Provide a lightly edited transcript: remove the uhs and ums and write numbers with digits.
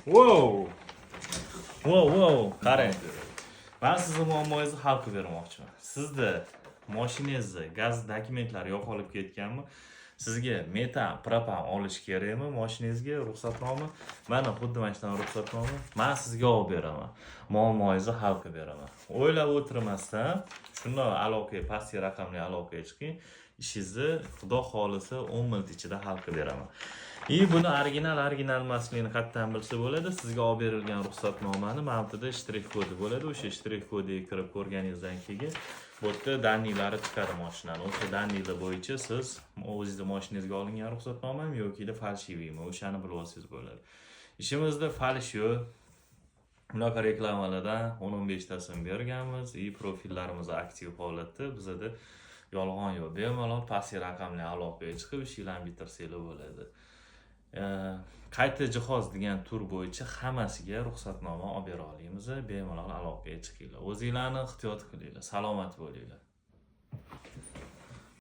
Wow! Wow! Qarang. Men sizni muammongizni hal qilib bermoqchiman. Sizni mashinangizni gaz dokumentlari yo'qolib ketganmi? Sizga metan, propan olish kerakmi? Mashinangizga ruxsatnoma. Mana xuddi mana shunday ruxsatnoma. Men sizga olib beraman. Muammongizni hal qilib beraman. O'ylab o'tirmasdan shunday aloqaga, pastki raqamli aloqaga chiqing. Ishingizni xudo xolisa 10 minut ichida hal qilib beraman. Buni original emasligini qayerdan bilsa bo'ladi? Sizga olib berilgan ruxsatnomani mavtida shtrix kodi bo'ladi. O'sha shtrix kodiga kirib ko'rganingizdan keyin bu yerda danliklari chiqadi mashinani. O'sha danliklar bo'yicha siz o'zingizning mashinangizga olingan ruxsatnomami yoki falshiviymi, o'shani bilib olsangiz bo'ladi. Ishimizda falsh yo'q. Bunaqa reklamalardan 10-15 tasini berganmiz. Profillarimiz aktiv holatda. Bizda yolg'on yo'q. Bemalol pastki raqamli aloqaga chiqib ishinglarni bitirsanglar bo'ladi. Qayta jihoz degan tur bo'yicha hammasiga ruxsatnoma olib bera olamiz. Bemalol aloqaga chiqinglar. O'zinglarni ehtiyot qilinglar. Salomat bo'linglar.